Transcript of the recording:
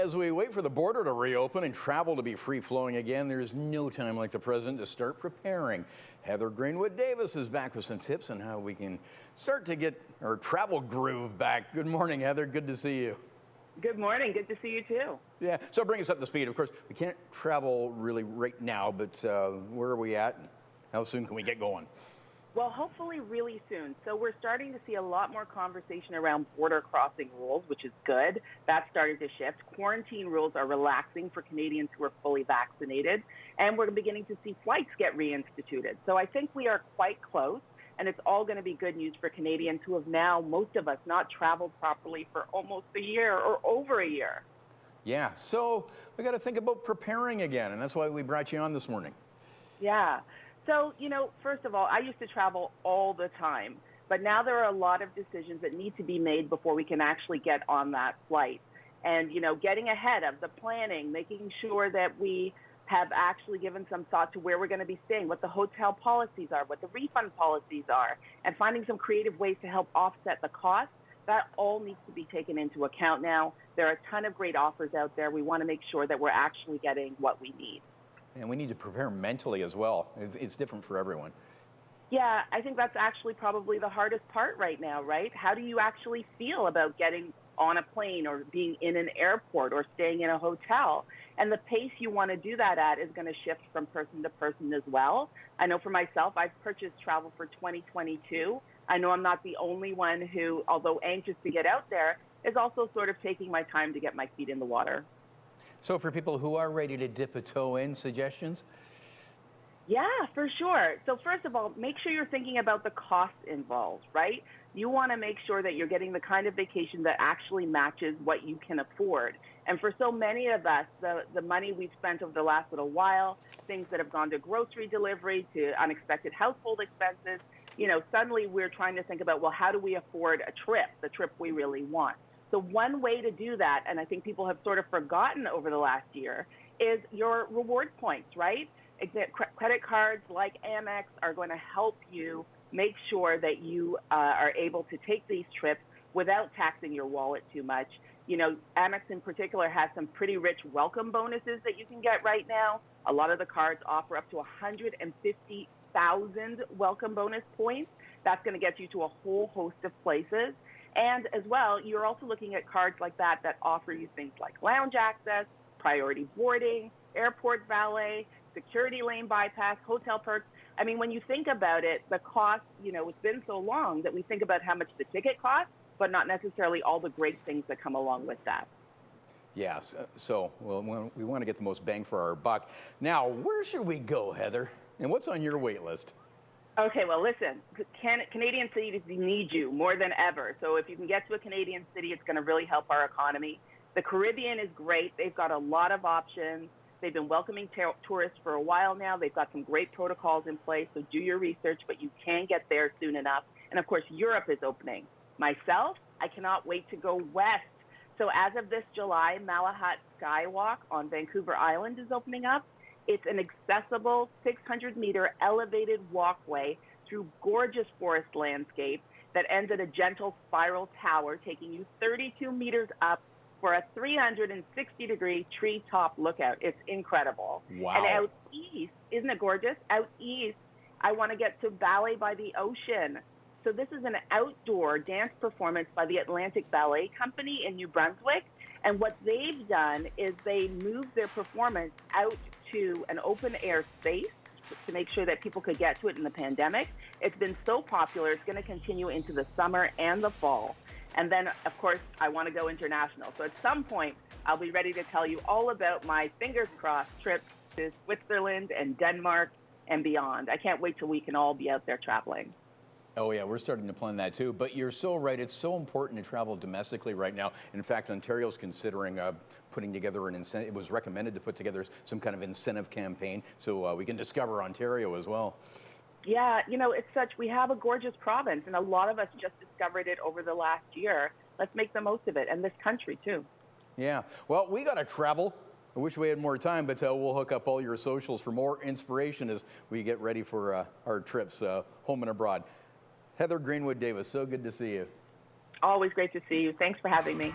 As we wait for the border to reopen and travel to be free-flowing again, there's no time like the present to start preparing. Heather Greenwood Davis is back with some tips on how we can start to get our travel groove back. Good morning, Heather. Good to see you. Good morning. Good to see you, too. Yeah, so bring us up to speed. Of course, we can't travel really right now, but where are we at? How soon can we get going? Well, hopefully really soon. So we're starting to see a lot more conversation around border crossing rules, which is good. That's starting to shift. Quarantine rules are relaxing for Canadians who are fully vaccinated, and we're beginning to see flights get reinstituted. So I think we are quite close, and it's all going to be good news for Canadians who have now, most of us, not traveled properly for almost a year or over a year. Yeah, so we got to think about preparing again, and that's why we brought you on this morning. Yeah. So, first of all, I used to travel all the time, but now there are a lot of decisions that need to be made before we can actually get on that flight. And, getting ahead of the planning, making sure that we have actually given some thought to where we're going to be staying, what the hotel policies are, what the refund policies are, and finding some creative ways to help offset the cost. That all needs to be taken into account now. There are a ton of great offers out there. We want to make sure that we're actually getting what we need. And we need to prepare mentally as well. It's different for everyone. Yeah, I think that's actually probably the hardest part right now, right? How do you actually feel about getting on a plane or being in an airport or staying in a hotel? And the pace you want to do that at is going to shift from person to person as well. I know for myself, I've purchased travel for 2022. I know I'm not the only one who, although anxious to get out there, is also sort of taking my time to get my feet in the water. So for people who are ready to dip a toe in, suggestions? Yeah, for sure. So first of all, make sure you're thinking about the costs involved, right? You want to make sure that you're getting the kind of vacation that actually matches what you can afford. And for so many of us, the money we've spent over the last little while, things that have gone to grocery delivery, to unexpected household expenses, suddenly we're trying to think about, well, how do we afford a trip, the trip we really want? So one way to do that, and I think people have sort of forgotten over the last year, is your reward points, right? Credit cards like Amex are going to help you make sure that you are able to take these trips without taxing your wallet too much. Amex in particular has some pretty rich welcome bonuses that you can get right now. A lot of the cards offer up to 150,000 welcome bonus points. That's going to get you to a whole host of places. And as well, you're also looking at cards like that offer you things like lounge access, priority boarding, airport valet, security lane bypass, hotel perks. I mean, when you think about it, the cost, it's been so long that we think about how much the ticket costs, but not necessarily all the great things that come along with that. Yes. So we want to get the most bang for our buck. Now, where should we go, Heather? And what's on your wait list? Okay, well, listen, Canadian cities need you more than ever. So if you can get to a Canadian city, it's going to really help our economy. The Caribbean is great. They've got a lot of options. They've been welcoming tourists for a while now. They've got some great protocols in place, so do your research, but you can get there soon enough. And of course, Europe is opening. Myself, I cannot wait to go west. So as of this July, Malahat Skywalk on Vancouver Island is opening up. It's an accessible 600-meter elevated walkway through gorgeous forest landscape that ends at a gentle spiral tower, taking you 32 meters up for a 360-degree treetop lookout. It's incredible. Wow. And out east, isn't it gorgeous? Out east, I want to get to Ballet by the Ocean. So this is an outdoor dance performance by the Atlantic Ballet Company in New Brunswick. And what they've done is they moved their performance out to an open air space to make sure that people could get to it in the pandemic. It's been so popular, it's going to continue into the summer and the fall. And then, of course, I want to go international. So at some point, I'll be ready to tell you all about my fingers crossed trips to Switzerland and Denmark and beyond. I can't wait till we can all be out there traveling. Oh, yeah, we're starting to plan that too. But you're so right. It's so important to travel domestically right now. In fact, Ontario's considering putting together an incentive. It was recommended to put together some kind of incentive campaign so we can discover Ontario as well. Yeah, we have a gorgeous province, and a lot of us just discovered it over the last year. Let's make the most of it, and this country too. Yeah. Well, we got to travel. I wish we had more time, but we'll hook up all your socials for more inspiration as we get ready for our trips home and abroad. Heather Greenwood Davis, so good to see you. Always great to see you. Thanks for having me.